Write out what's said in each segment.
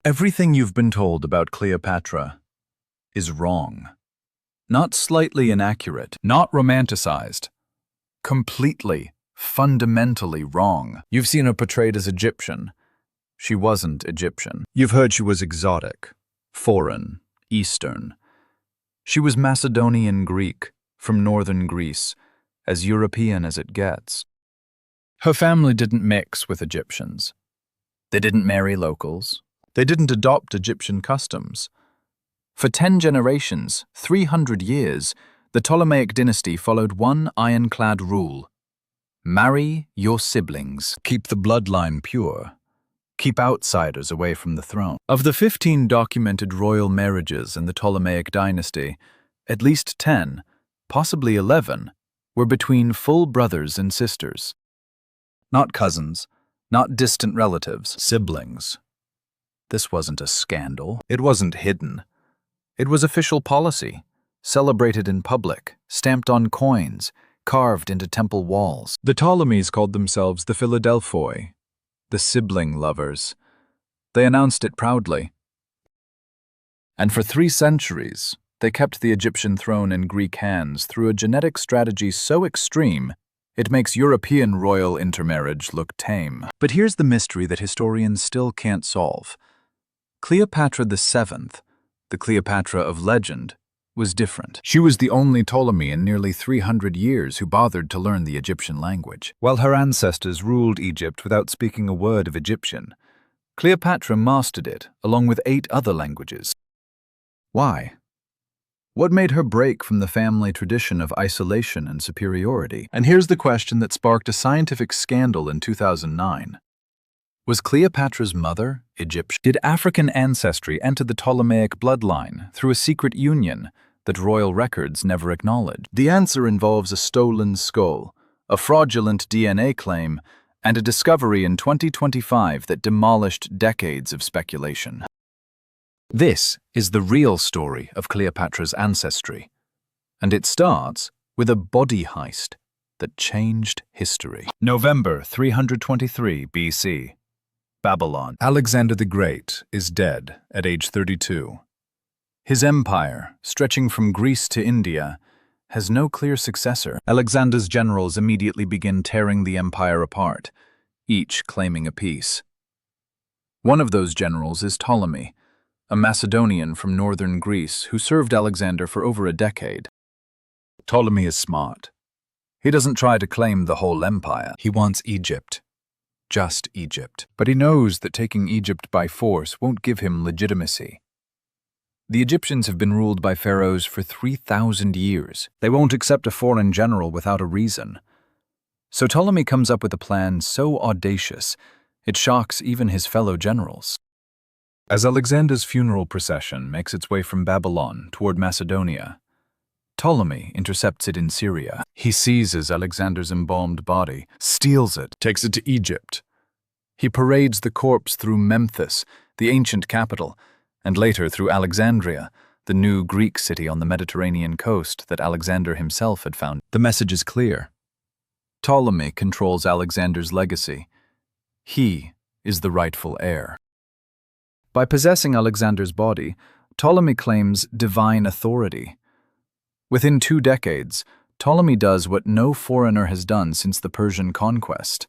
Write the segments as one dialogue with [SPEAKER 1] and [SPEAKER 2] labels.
[SPEAKER 1] Everything you've been told about Cleopatra is wrong. Not slightly inaccurate, not romanticized. Completely, fundamentally wrong. You've seen her portrayed as Egyptian. She wasn't Egyptian. You've heard she was exotic, foreign, Eastern. She was Macedonian Greek, from northern Greece, as European as it gets. Her family didn't mix with Egyptians. They didn't marry locals. They didn't adopt Egyptian customs. For 10 generations, 300 years, the Ptolemaic dynasty followed one ironclad rule. Marry your siblings. Keep the bloodline pure. Keep outsiders away from the throne. Of the 15 documented royal marriages in the Ptolemaic dynasty, at least 10, possibly 11, were between full brothers and sisters. Not cousins, not distant relatives, siblings. This wasn't a scandal. It wasn't hidden. It was official policy, celebrated in public, stamped on coins, carved into temple walls. The Ptolemies called themselves the Philadelphoi, the sibling lovers. They announced it proudly. And for 3 centuries, they kept the Egyptian throne in Greek hands through a genetic strategy so extreme, it makes European royal intermarriage look tame. But here's the mystery that historians still can't solve. Cleopatra VII, the Cleopatra of legend, was different. She was the only Ptolemy in nearly 300 years who bothered to learn the Egyptian language. While her ancestors ruled Egypt without speaking a word of Egyptian, Cleopatra mastered it along with 8 other languages. Why? What made her break from the family tradition of isolation and superiority? And here's the question that sparked a scientific scandal in 2009. Was Cleopatra's mother Egyptian? Did African ancestry enter the Ptolemaic bloodline through a secret union that royal records never acknowledged? The answer involves a stolen skull, a fraudulent DNA claim, and a discovery in 2025 that demolished decades of speculation. This is the real story of Cleopatra's ancestry, and it starts with a body heist that changed history. November 323 BC. Babylon. Alexander the Great is dead at age 32. His empire, stretching from Greece to India, has no clear successor. Alexander's generals immediately begin tearing the empire apart, each claiming a piece. One of those generals is Ptolemy, a Macedonian from northern Greece who served Alexander for over a decade. Ptolemy is smart. He doesn't try to claim the whole empire. He wants Egypt. Just Egypt. But he knows that taking Egypt by force won't give him legitimacy. The Egyptians have been ruled by pharaohs for 3,000 years. They won't accept a foreign general without a reason. So Ptolemy comes up with a plan so audacious, it shocks even his fellow generals. As Alexander's funeral procession makes its way from Babylon toward Macedonia, Ptolemy intercepts it in Syria. He seizes Alexander's embalmed body, steals it, takes it to Egypt. He parades the corpse through Memphis, the ancient capital, and later through Alexandria, the new Greek city on the Mediterranean coast that Alexander himself had found. The message is clear. Ptolemy controls Alexander's legacy. He is the rightful heir. By possessing Alexander's body, Ptolemy claims divine authority. Within 2 decades, Ptolemy does what no foreigner has done since the Persian conquest.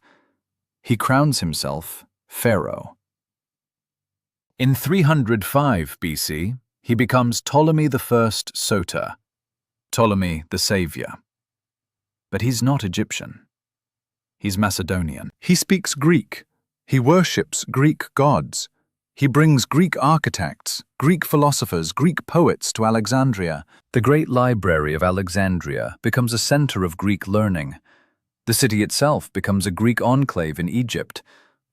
[SPEAKER 1] He crowns himself pharaoh. In 305 BC, he becomes Ptolemy I Soter, Ptolemy the Savior. But he's not Egyptian. He's Macedonian. He speaks Greek. He worships Greek gods. He brings Greek architects, Greek philosophers, Greek poets to Alexandria. The great library of Alexandria becomes a center of Greek learning. The city itself becomes a Greek enclave in Egypt,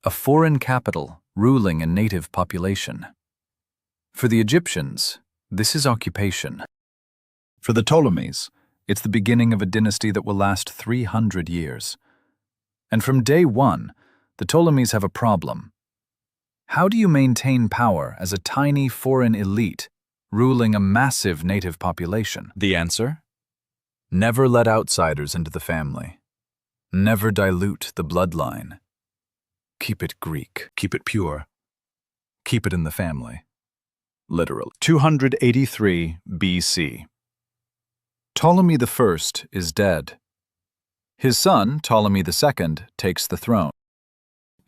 [SPEAKER 1] a foreign capital ruling a native population. For the Egyptians, this is occupation. For the Ptolemies, it's the beginning of a dynasty that will last 300 years. And from day one, the Ptolemies have a problem. How do you maintain power as a tiny foreign elite ruling a massive native population? The answer? Never let outsiders into the family. Never dilute the bloodline. Keep it Greek. Keep it pure. Keep it in the family. Literal. 283 BC. Ptolemy I is dead. His son, Ptolemy II, takes the throne.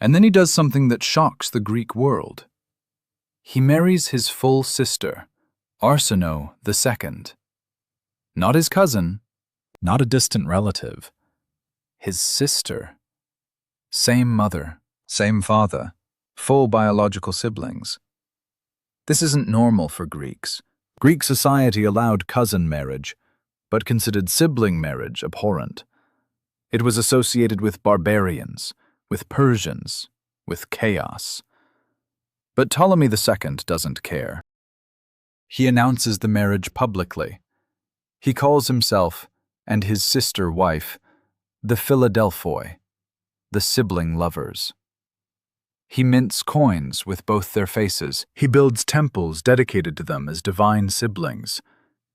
[SPEAKER 1] And then he does something that shocks the Greek world. He marries his full sister, Arsinoe II. Not his cousin, not a distant relative. His sister. Same mother, same father, full biological siblings. This isn't normal for Greeks. Greek society allowed cousin marriage, but considered sibling marriage abhorrent. It was associated with barbarians, with Persians, with chaos. But Ptolemy II doesn't care. He announces the marriage publicly. He calls himself, and his sister wife, the Philadelphoi, the sibling lovers. He mints coins with both their faces. He builds temples dedicated to them as divine siblings.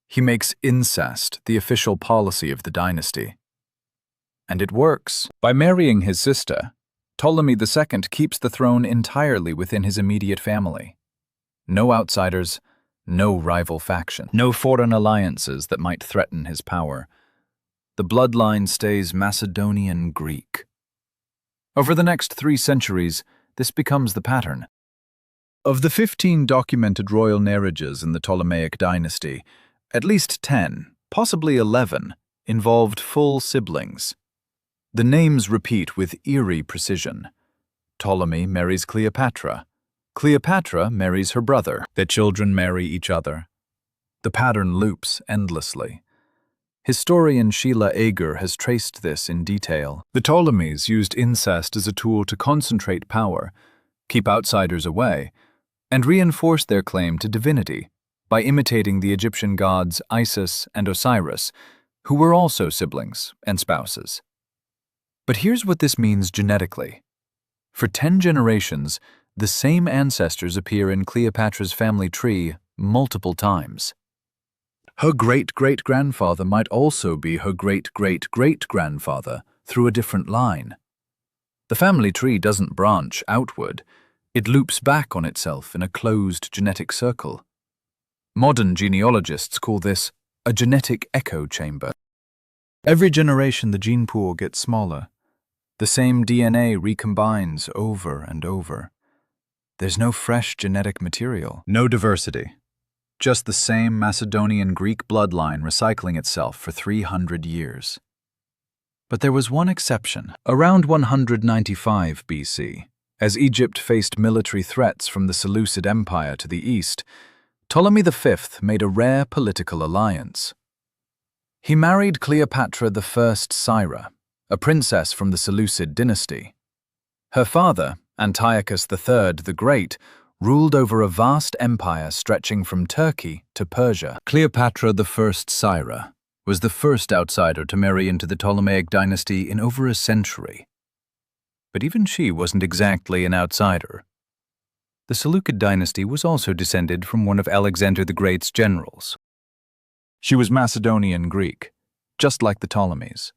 [SPEAKER 1] He makes incest the official policy of the dynasty. And it works. By marrying his sister, Ptolemy II keeps the throne entirely within his immediate family. No outsiders, no rival faction, no foreign alliances that might threaten his power. The bloodline stays Macedonian Greek. Over the next 3 centuries, this becomes the pattern. Of the 15 documented royal marriages in the Ptolemaic dynasty, at least 10, possibly 11, involved full siblings. The names repeat with eerie precision. Ptolemy marries Cleopatra. Cleopatra marries her brother. Their children marry each other. The pattern loops endlessly. Historian Sheila Ager has traced this in detail. The Ptolemies used incest as a tool to concentrate power, keep outsiders away, and reinforce their claim to divinity by imitating the Egyptian gods Isis and Osiris, who were also siblings and spouses. But here's what this means genetically. For 10 generations, the same ancestors appear in Cleopatra's family tree multiple times. Her great-great-grandfather might also be her great-great-great-grandfather through a different line. The family tree doesn't branch outward. It loops back on itself in a closed genetic circle. Modern genealogists call this a genetic echo chamber. Every generation the gene pool gets smaller. The same DNA recombines over and over. There's no fresh genetic material. No diversity. Just the same Macedonian Greek bloodline recycling itself for 300 years. But there was one exception. Around 195 BC, as Egypt faced military threats from the Seleucid Empire to the east, Ptolemy V made a rare political alliance. He married Cleopatra I Syra, a princess from the Seleucid dynasty. Her father, Antiochus III the Great, ruled over a vast empire stretching from Turkey to Persia. Cleopatra I Syra was the first outsider to marry into the Ptolemaic dynasty in over a century. But even she wasn't exactly an outsider. The Seleucid dynasty was also descended from one of Alexander the Great's generals. She was Macedonian Greek, just like the Ptolemies.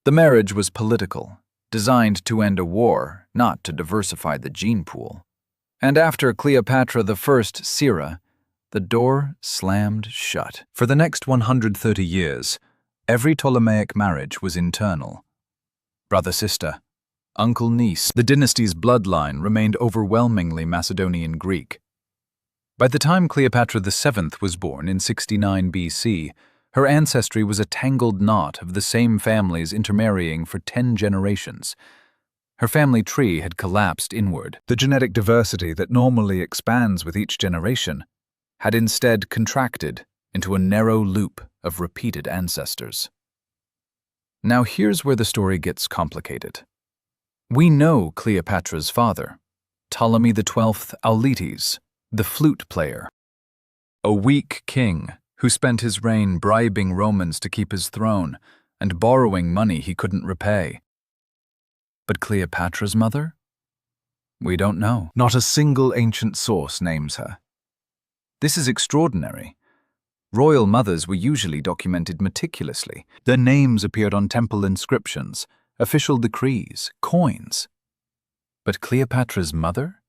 [SPEAKER 1] The marriage was political, designed to end a war, not to diversify the gene pool. And after Cleopatra I Syra, the door slammed shut. For the next 130 years, every Ptolemaic marriage was internal. Brother-sister, uncle-niece, the dynasty's bloodline remained overwhelmingly Macedonian Greek. By the time Cleopatra VII was born in 69 BC, her ancestry was a tangled knot of the same families intermarrying for 10 generations. Her family tree had collapsed inward. The genetic diversity that normally expands with each generation had instead contracted into a narrow loop of repeated ancestors. Now here's where the story gets complicated. We know Cleopatra's father, Ptolemy XII Auletes, the flute player. A weak king who spent his reign bribing Romans to keep his throne and borrowing money he couldn't repay. But Cleopatra's mother? We don't know. Not a single ancient source names her. This is extraordinary. Royal mothers were usually documented meticulously. Their names appeared on temple inscriptions, official decrees, coins. But Cleopatra's mother?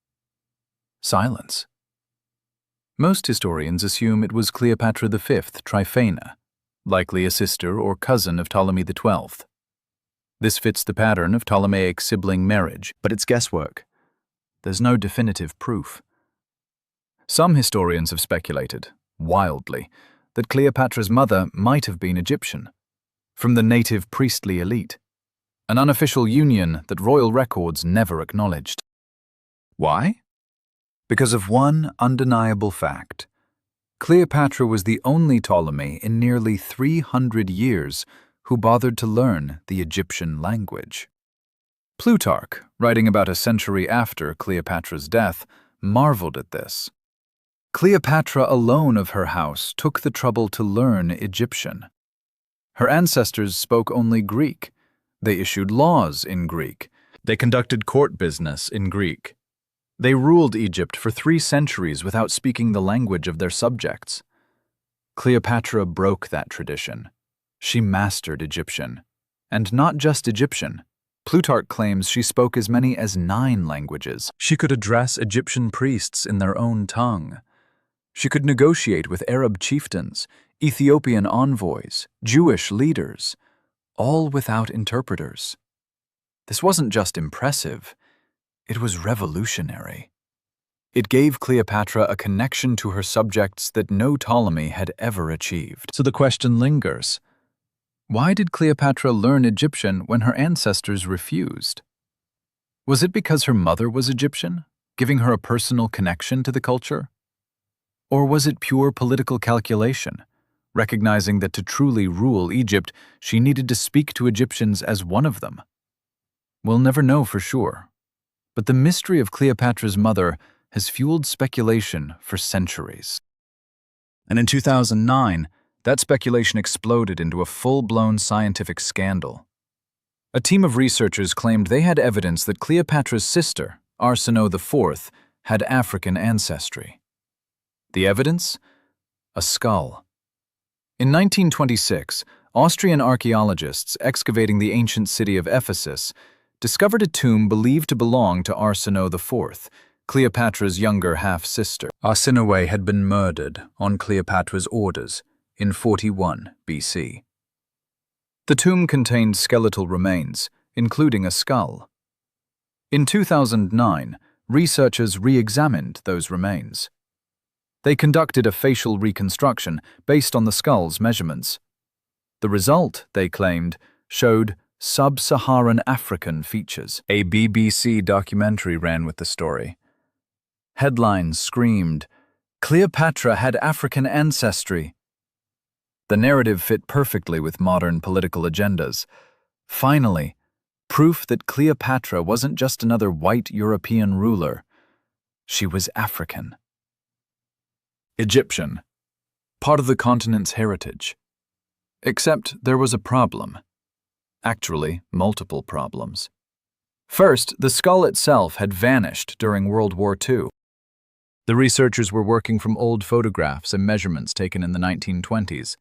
[SPEAKER 1] Silence. Most historians assume it was Cleopatra V, Tryphena, likely a sister or cousin of Ptolemy XII. This fits the pattern of Ptolemaic sibling marriage, but it's guesswork. There's no definitive proof. Some historians have speculated, wildly, that Cleopatra's mother might have been Egyptian, from the native priestly elite, an unofficial union that royal records never acknowledged. Why? Because of one undeniable fact. Cleopatra was the only Ptolemy in nearly 300 years who bothered to learn the Egyptian language. Plutarch, writing about a century after Cleopatra's death, marveled at this. Cleopatra alone of her house took the trouble to learn Egyptian. Her ancestors spoke only Greek. They issued laws in Greek. They conducted court business in Greek. They ruled Egypt for 3 centuries without speaking the language of their subjects. Cleopatra broke that tradition. She mastered Egyptian. And not just Egyptian. Plutarch claims she spoke as many as 9 languages. She could address Egyptian priests in their own tongue. She could negotiate with Arab chieftains, Ethiopian envoys, Jewish leaders, all without interpreters. This wasn't just impressive. It was revolutionary. It gave Cleopatra a connection to her subjects that no Ptolemy had ever achieved. So the question lingers. Why did Cleopatra learn Egyptian when her ancestors refused? Was it because her mother was Egyptian, giving her a personal connection to the culture? Or was it pure political calculation, recognizing that to truly rule Egypt, she needed to speak to Egyptians as one of them? We'll never know for sure. But the mystery of Cleopatra's mother has fueled speculation for centuries. And in 2009, that speculation exploded into a full-blown scientific scandal. A team of researchers claimed they had evidence that Cleopatra's sister, Arsinoe IV, had African ancestry. The evidence? A skull. In 1926, Austrian archaeologists excavating the ancient city of Ephesus discovered a tomb believed to belong to Arsinoe IV, Cleopatra's younger half-sister. Arsinoe had been murdered on Cleopatra's orders in 41 BC. The tomb contained skeletal remains, including a skull. In 2009, researchers re-examined those remains. They conducted a facial reconstruction based on the skull's measurements. The result, they claimed, showed sub-Saharan African features. A BBC documentary ran with the story. Headlines screamed, "Cleopatra had African ancestry." The narrative fit perfectly with modern political agendas. Finally, proof that Cleopatra wasn't just another white European ruler. She was African. Egyptian, part of the continent's heritage. Except there was a problem. Actually, multiple problems. First, the skull itself had vanished during World War II. The researchers were working from old photographs and measurements taken in the 1920s.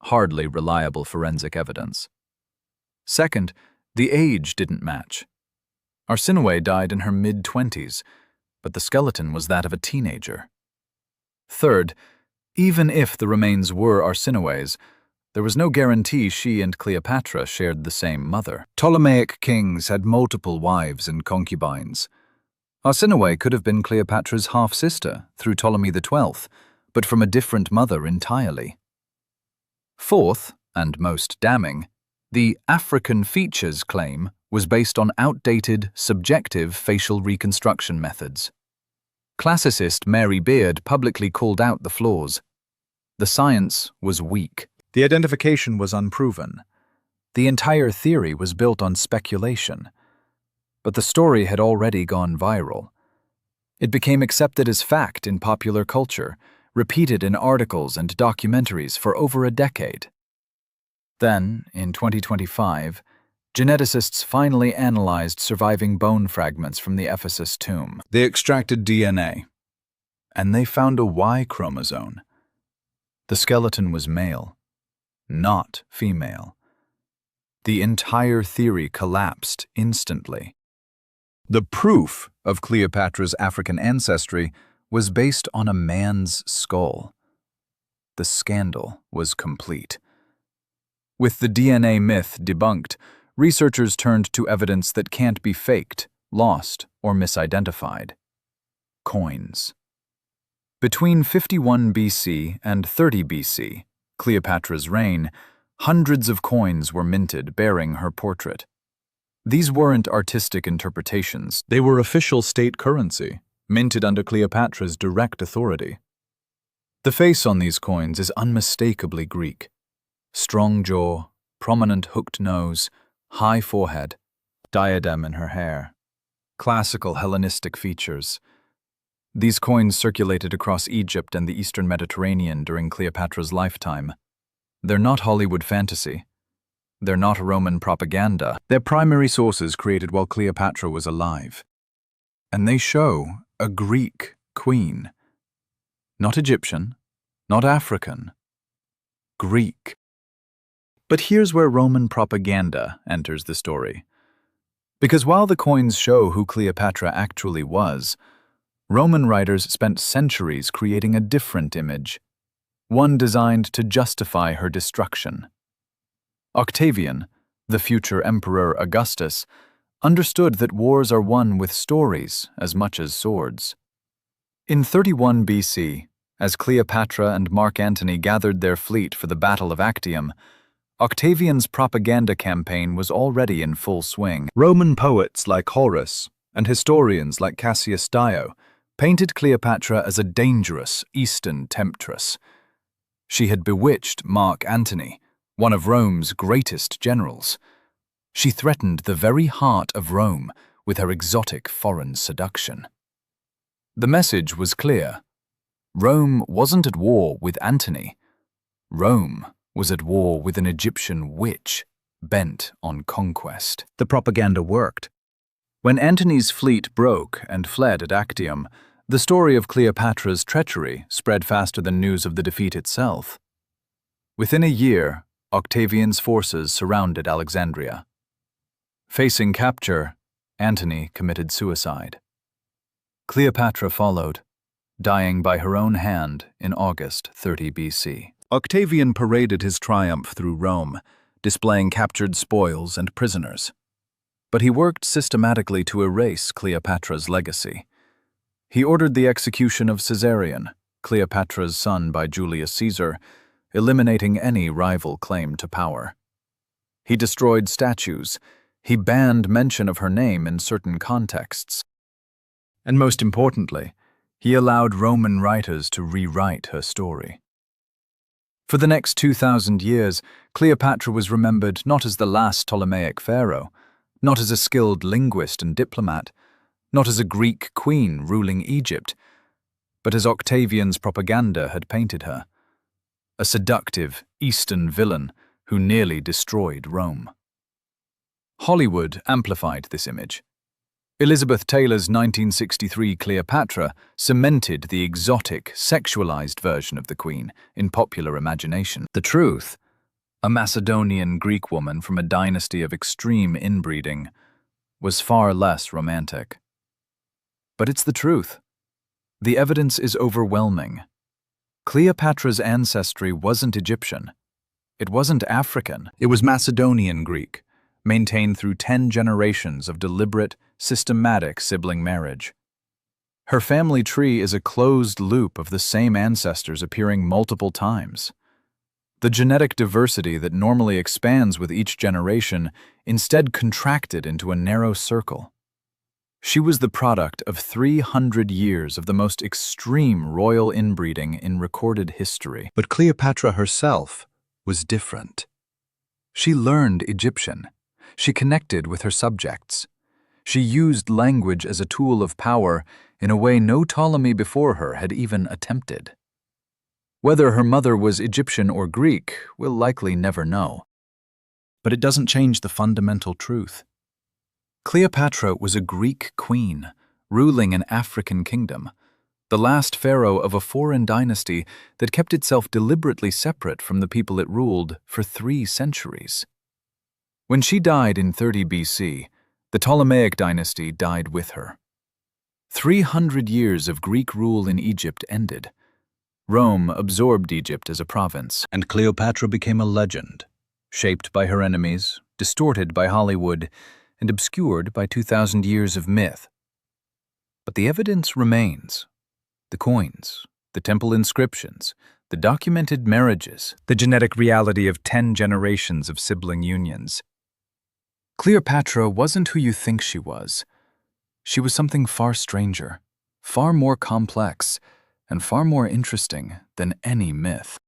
[SPEAKER 1] Hardly reliable forensic evidence. Second, the age didn't match. Arsinoe died in her mid-20s, but the skeleton was that of a teenager. Third, even if the remains were Arsinoe's, there was no guarantee she and Cleopatra shared the same mother. Ptolemaic kings had multiple wives and concubines. Arsinoe could have been Cleopatra's half-sister through Ptolemy XII, but from a different mother entirely. Fourth, and most damning, the African features claim was based on outdated, subjective facial reconstruction methods. Classicist Mary Beard publicly called out the flaws. The science was weak. The identification was unproven. The entire theory was built on speculation. But the story had already gone viral. It became accepted as fact in popular culture, repeated in articles and documentaries for over a decade. Then, in 2025, geneticists finally analyzed surviving bone fragments from the Ephesus tomb. They extracted DNA, and they found a Y chromosome. The skeleton was male, not female. The entire theory collapsed instantly. The proof of Cleopatra's African ancestry was based on a man's skull. The scandal was complete. With the DNA myth debunked, researchers turned to evidence that can't be faked, lost, or misidentified. Coins. Between 51 BC and 30 BC, Cleopatra's reign, hundreds of coins were minted bearing her portrait. These weren't artistic interpretations. They were official state currency, minted under Cleopatra's direct authority. The face on these coins is unmistakably Greek. Strong jaw, prominent hooked nose, high forehead, diadem in her hair. Classical Hellenistic features. These coins circulated across Egypt and the Eastern Mediterranean during Cleopatra's lifetime. They're not Hollywood fantasy. They're not Roman propaganda. They're primary sources created while Cleopatra was alive. And they show a Greek queen. Not Egyptian, not African. Greek. But here's where Roman propaganda enters the story. Because while the coins show who Cleopatra actually was, Roman writers spent centuries creating a different image, one designed to justify her destruction. Octavian, the future Emperor Augustus, understood that wars are won with stories as much as swords. In 31 BC, as Cleopatra and Mark Antony gathered their fleet for the Battle of Actium, Octavian's propaganda campaign was already in full swing. Roman poets like Horace and historians like Cassius Dio painted Cleopatra as a dangerous Eastern temptress. She had bewitched Mark Antony, one of Rome's greatest generals. She threatened the very heart of Rome with her exotic foreign seduction. The message was clear. Rome wasn't at war with Antony. Rome was at war with an Egyptian witch bent on conquest. The propaganda worked. When Antony's fleet broke and fled at Actium, the story of Cleopatra's treachery spread faster than news of the defeat itself. Within a year, Octavian's forces surrounded Alexandria. Facing capture, Antony committed suicide. Cleopatra followed, dying by her own hand in August 30 BC. Octavian paraded his triumph through Rome, displaying captured spoils and prisoners. But he worked systematically to erase Cleopatra's legacy. He ordered the execution of Caesarion, Cleopatra's son by Julius Caesar, eliminating any rival claim to power. He destroyed statues. He banned mention of her name in certain contexts. And most importantly, he allowed Roman writers to rewrite her story. For the next 2,000 years, Cleopatra was remembered not as the last Ptolemaic pharaoh, not as a skilled linguist and diplomat, not as a Greek queen ruling Egypt, but as Octavian's propaganda had painted her. A seductive Eastern villain who nearly destroyed Rome. Hollywood amplified this image. Elizabeth Taylor's 1963 Cleopatra cemented the exotic, sexualized version of the queen in popular imagination. The truth, a Macedonian Greek woman from a dynasty of extreme inbreeding, was far less romantic. But it's the truth. The evidence is overwhelming. Cleopatra's ancestry wasn't Egyptian. It wasn't African. It was Macedonian Greek, maintained through 10 generations of deliberate, systematic sibling marriage. Her family tree is a closed loop of the same ancestors appearing multiple times. The genetic diversity that normally expands with each generation instead contracted into a narrow circle. She was the product of 300 years of the most extreme royal inbreeding in recorded history. But Cleopatra herself was different. She learned Egyptian. She connected with her subjects. She used language as a tool of power in a way no Ptolemy before her had even attempted. Whether her mother was Egyptian or Greek, we'll likely never know. But it doesn't change the fundamental truth. Cleopatra was a Greek queen, ruling an African kingdom, the last pharaoh of a foreign dynasty that kept itself deliberately separate from the people it ruled for 3 centuries. When she died in 30 BC, The Ptolemaic dynasty died with her. 300 years of Greek rule in Egypt ended. Rome absorbed Egypt as a province, and Cleopatra became a legend, shaped by her enemies, distorted by Hollywood, and obscured by 2,000 years of myth. But the evidence remains. The coins, the temple inscriptions, the documented marriages, the genetic reality of 10 generations of sibling unions. Cleopatra wasn't who you think she was. She was something far stranger, far more complex, and far more interesting than any myth.